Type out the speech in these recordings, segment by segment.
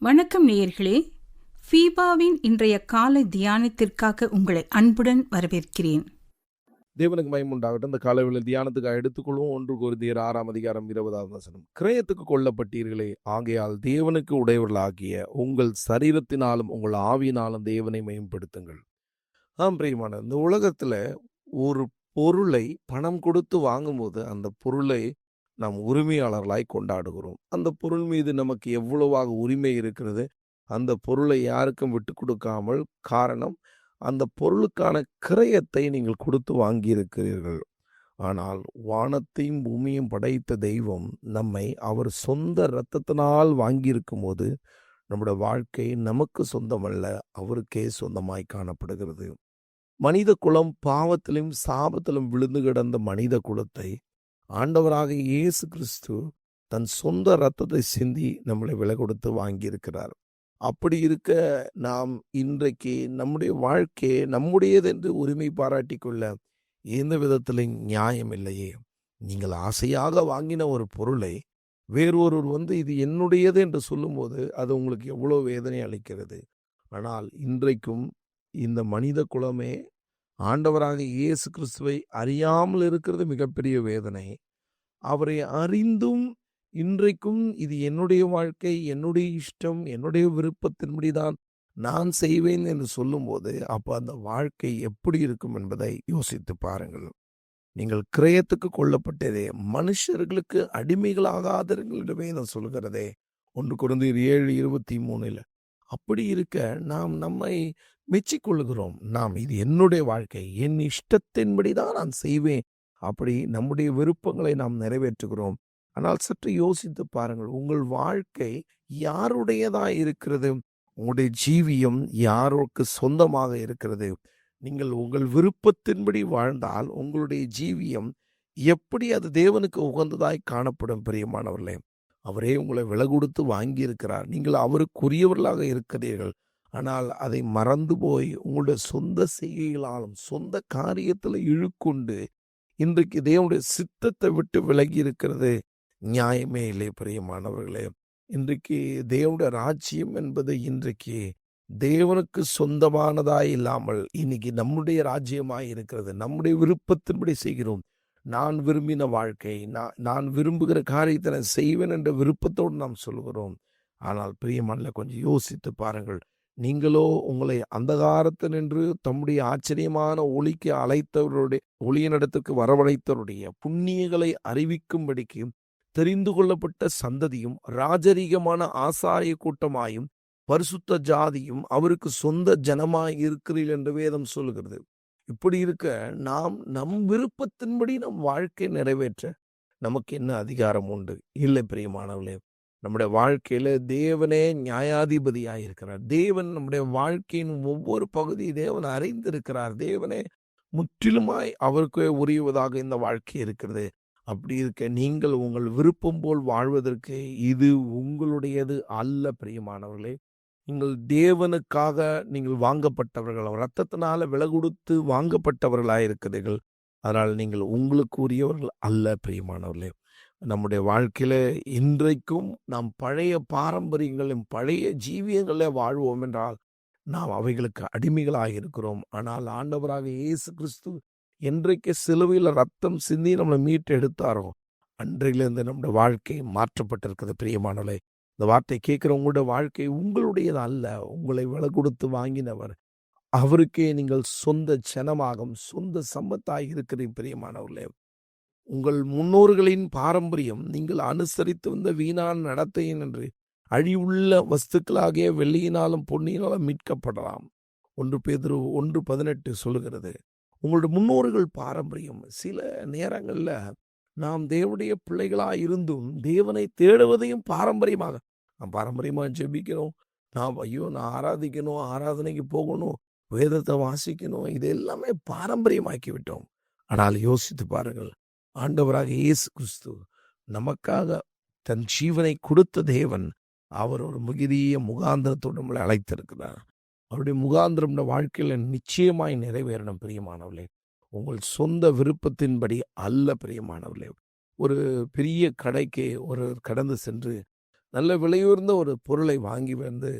வணக்கம் நேயர்களே, ஃபீபாவின் இன்றைய காலை தியானத்திற்காக உங்களை அன்புடன் வரவேற்கிறேன். தேவனுக்கு மகிமை உண்டாகட்டும். இந்த காலைவேளை தியானத்துக்காக எடுத்துக்கொள்வோம். 1 கொரிந்தியர் 6 அதிகாரம் 20 வசனம். கிரயத்துக்கு கொல்லப்பட்டீர்களே, ஆகையால் தேவனுக்கு உடையவர்களாகிய உங்கள் சரீரத்தினாலும் உங்கள் ஆவியினாலும் தேவனை மேம்படுத்துங்கள். பிரியமான, இந்த உலகத்துல ஒரு பொருளை பணம் கொடுத்து வாங்கும்போது அந்த பொருளை நாம் உரிமையாளர்களாய் கொண்டாடுகிறோம். அந்த பொருள் மீது நமக்கு எவ்வளவாக உரிமை இருக்கிறது, அந்த பொருளை யாருக்கும் விட்டு கொடுக்காமல், காரணம் அந்த பொருளுக்கான கிரயத்தை நீங்கள் கொடுத்து வாங்கியிருக்கிறீர்கள். ஆனால் வானத்தையும் பூமியும் படைத்த தெய்வம் நம்மை அவர் சொந்த இரத்தத்தினால் வாங்கியிருக்கும் போது நம்முடைய வாழ்க்கை நமக்கு சொந்தமல்ல, அவருக்கே சொந்தமாய் காணப்படுகிறது. மனித குலம் பாவத்திலும் சாபத்திலும் விழுந்து கிடந்த மனித குலத்தை ஆண்டவராக இயேசு கிறிஸ்து தன் சொந்த இரத்தத்தை சிந்தி நம்மளை விலை கொடுத்து வாங்கியிருக்கிறார். அப்படி இருக்க நாம் இன்றைக்கு நம்முடைய வாழ்க்கையை நம்முடையது என்று உரிமை பாராட்டி கொள்ள எந்த விதத்திலும் நியாயம் இல்லையே. நீங்கள் ஆசையாக வாங்கின ஒரு பொருளை வேறொருவர் இது என்னுடையது என்று சொல்லும்போது அது உங்களுக்கு எவ்வளோ வேதனை அளிக்கிறது. ஆனால் இன்றைக்கும் இந்த மனித குலமே ஆண்டவராக இயேசு கிறிஸ்துவை அறியாமல் இருக்கிறது மிகப்பெரிய வேதனை. அவரை அறிந்தும் இன்றைக்கும் இது என்னுடைய வாழ்க்கை, என்னுடைய இஷ்டம், என்னுடைய விருப்பத்தின்படிதான் நான் செய்வேன் என்று சொல்லும்போது அப்போ அந்த வாழ்க்கை எப்படி இருக்கும் என்பதை யோசித்து பாருங்கள். நீங்கள் கிரயத்துக்கு கொல்லப்பட்டதே, மனுஷர்களுக்கு அடிமைகளாகாதீர்கள் என்று வேதம் சொல்கிறதே, 1 கொரிந்தியர் 7:23. அப்படி இருக்க நாம் நம்மை மெச்சிக்கொள்கிறோம். நாம் இது என்னுடைய வாழ்க்கை, என் இஷ்டத்தின்படிதான் நான் செய்வேன், அப்படி நம்முடைய விருப்பங்களை நாம் நிறைவேற்றுகிறோம். ஆனால் சற்று யோசித்து பாருங்கள், உங்கள் வாழ்க்கை யாருடையதா இருக்கிறது? உங்களுடைய ஜீவியம் யாருக்கு சொந்தமாக இருக்கிறது? நீங்கள் உங்கள் விருப்பத்தின்படி வாழ்ந்தால் உங்களுடைய ஜீவியம் எப்படி அது தேவனுக்கு உகந்ததாய் காணப்படும்? பிரியமானவர்களே, அவரே உங்களை விலை கொடுத்து வாங்கியிருக்கிறார். நீங்கள் அவருக்குரியவர்களாக இருக்கிறீர்கள். ஆனால் அதை மறந்து போய் உங்களுடைய சொந்த செய்கைகளாலும் சொந்த காரியத்தில் இழுக்கொண்டு இன்றைக்கு தேவனுடைய சித்தத்தை விட்டு விலகி இருக்கிறது நியாயமே இல்லை. பிரியமானவர்களே, இன்றைக்கு தேவனுடைய ராஜ்யம் என்பது இன்றைக்கு தேவனுக்கு சொந்தமானதாய் இல்லாமல் இன்னைக்கு நம்முடைய ராஜ்யமாய் இருக்கிறது. நம்முடைய விருப்பத்தின்படி செய்கிறோம். நான் விரும்பின வாழ்க்கை, நான் விரும்புகிற காரியத்தை நான் செய்வேன் என்ற விருப்பத்தோடு நாம் சொல்கிறோம். ஆனால் பிரியமான, கொஞ்சம் யோசித்து பாருங்கள். நீங்களோ உங்களை அந்தகாரத்தில் நின்று தம்முடைய ஆச்சரியமான ஒளிக்கு அழைத்தவருடைய ஒளியினிடத்துக்கு வரவழைத்தவருடைய புண்ணியங்களை அறிவிக்கும்படிக்கு தெரிந்து கொள்ளப்பட்ட சந்ததியும் ராஜரீகமான ஆசாரிய கூட்டமாயும் பரிசுத்த ஜாதியும் அவருக்கு சொந்த ஜனமாய் இருக்கிறீர்கள் என்று வேதம் சொல்கிறது. இப்படி இருக்க நாம் நம் விருப்பத்தின்படி நம் வாழ்க்கை நிறைவேற்ற நமக்கு என்ன அதிகாரம் உண்டு? இல்லை பிரியமானவர்களே, நம்முடைய வாழ்க்கையில தேவனே நியாயாதிபதியாக இருக்கிறார். தேவன் நம்முடைய வாழ்க்கையின் ஒவ்வொரு பகுதி தேவன் அறிந்திருக்கிறார். தேவனே முற்றிலுமாய் அவருக்கு உரியவதாக இந்த வாழ்க்கை இருக்கிறது. அப்படி இருக்க நீங்கள் உங்கள் விருப்பம் போல் வாழ்வதற்கு இது உங்களுடையது அல்ல. பிரியமானவர்களே, நீங்கள் தேவனுக்காக நீங்கள் வாங்கப்பட்டவர்கள், இரத்தத்தினால விலை கொடுத்து வாங்கப்பட்டவர்களாயிருக்கிறீர்கள். அதனால் நீங்கள் உங்களுக்கு உரியவர்கள் அல்ல. பிரியமானவர்களே, நம்முடைய வாழ்க்கையில இன்றைக்கும் நாம் பழைய பாரம்பரியங்களும் பழைய ஜீவியங்களே வாழ்வோம் என்றால் நாம் அவைகளுக்கு அடிமைகளாக இருக்கிறோம். ஆனால் ஆண்டவராக இயேசு கிறிஸ்து என்றைக்கு சிலுவையில் ரத்தம் சிந்தி நம்மளை மீட்டு எடுத்தாரோ அன்றையிலிருந்து நம்முடைய வாழ்க்கை மாற்றப்பட்டிருக்கிறது. பிரியமானவர்களே, இந்த வார்த்தை கேட்கிற உங்களுடைய வாழ்க்கை உங்களுடையது அல்ல. உங்களை விலை கொடுத்து வாங்கினவர், அவருக்கே நீங்கள் சொந்த ஜனமாகும் சொந்த சம்பத்தாய் இருக்கிறீங்க. பிரியமானவர்களே, உங்கள் முன்னோர்களின் பாரம்பரியம் நீங்கள் அனுசரித்து வந்த வீணான நடத்தையின் என்று அழிவுள்ள வஸ்துக்களாகிய வெள்ளியினாலும் பொன்னியினாலும் மீட்கப்படலாம். 1 பேதுரு 1:18 சொல்லுகிறது. உங்களுடைய முன்னோர்கள் பாரம்பரியம். சில நேரங்களில் நாம் தேவனுடைய பிள்ளைகளாக இருந்தும் தேவனை தேடுவதையும் பாரம்பரியமாக, நான் பாரம்பரியமாக ஜெபிக்கணும், நான் ஆராதிக்கணும், ஆராதனைக்கு போகணும், வேதத்தை வாசிக்கணும், இது எல்லாமே பாரம்பரியமாக்கி விட்டோம். ஆனால் யோசித்து பாருங்கள், ஆண்டவராக இயேசு கிறிஸ்து நமக்காக தன் ஜீவனை கொடுத்த தேவன், அவர் ஒரு மிகுதிய முகாந்திரத்தோடு நம்மளை அழைத்திருக்கிறார். அவருடைய முகாந்திரம் வாழ்க்கையில் நிச்சயமாய் நிறைவேறணும். பிரியமானவர்களே, உங்கள் சொந்த விருப்பத்தின்படி அல்ல. பிரியமானவர்களே, ஒரு பெரிய கடைக்கு ஒரு கடந்து சென்று நல்ல விலையுயர்ந்த ஒரு பொருளை வாங்கி வந்து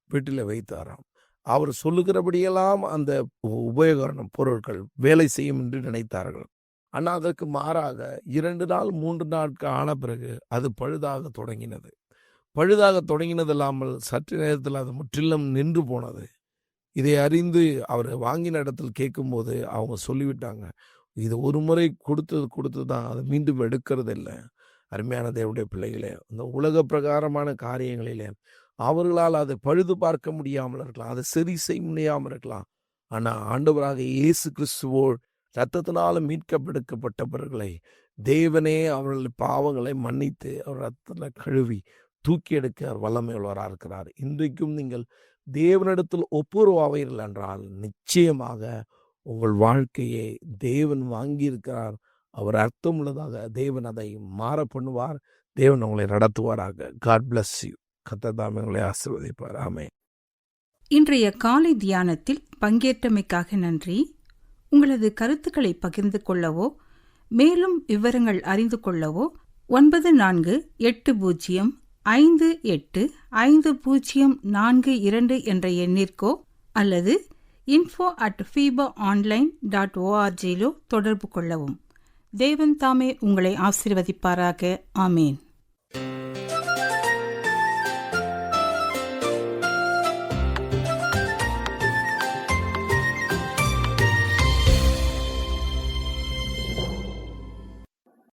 வீட்டில் வைத்தாராம். அவர் சொல்லுகிறபடியெல்லாம் அந்த உபயோகரண பொருட்கள் வேலை செய்யும் என்று நினைத்தார்கள். ஆனால் அதற்கு மாறாக 2 நாள் 3 நாட்கள் ஆன பிறகு அது பழுதாக தொடங்கினது. பழுதாக தொடங்கினது இல்லாமல் சற்று நேரத்தில் அது முற்றிலும் நின்று போனது. இதை அறிந்து அவர் வாங்கின இடத்தில் கேட்கும்போது அவங்க சொல்லிவிட்டாங்க, இது ஒரு முறை கொடுத்தது தான், அதை மீண்டும் எடுக்கிறது இல்லை. அருமையான தேவனுடைய பிள்ளைகளே, இந்த உலக பிரகாரமான காரியங்களிலே அவர்களால் அதை பழுது பார்க்க முடியாமல் இருக்கலாம், அதை சரி செய்ய முடியாமல் இருக்கலாம். ஆனால் ஆண்டவராக இயேசு கிறிஸ்துவோடு இரத்தத்தினாலும் மீட்கப்படுத்தப்பட்டவர்களை தேவனே அவர்கள் பாவங்களை மன்னித்து அவர் இரத்தத்தில் கழுவி தூக்கி எடுக்க வல்லமை உள்ளவராக இருக்கிறார். இன்றைக்கும் நீங்கள் தேவனிடத்தில் ஒப்புரவாவீர்கள் என்றால் நிச்சயமாக உங்கள் வாழ்க்கையை தேவன் வாங்கியிருக்கிறார். அவர் அர்த்தம் உள்ளதாக தேவன் அதை மாற பண்ணுவார். தேவன் உங்களை நடத்துவாராக. God bless you. கர்த்தர் தாமே உங்களை ஆசீர்வதிப்பார். ஆமென். இன்றைய காலை தியானத்தில் பங்கேற்றமைக்காக நன்றி. உங்களது கருத்துக்களை பகிர்ந்து கொள்ளவோ மேலும் விவரங்கள் அறிந்து கொள்ளவோ 9458585042 என்ற எண்ணிற்கோ அல்லது info@fibaonline.org தொடர்பு கொள்ளவும். தேவன் தாமே உங்களை ஆசீர்வதிப்பாராக. ஆமேன்.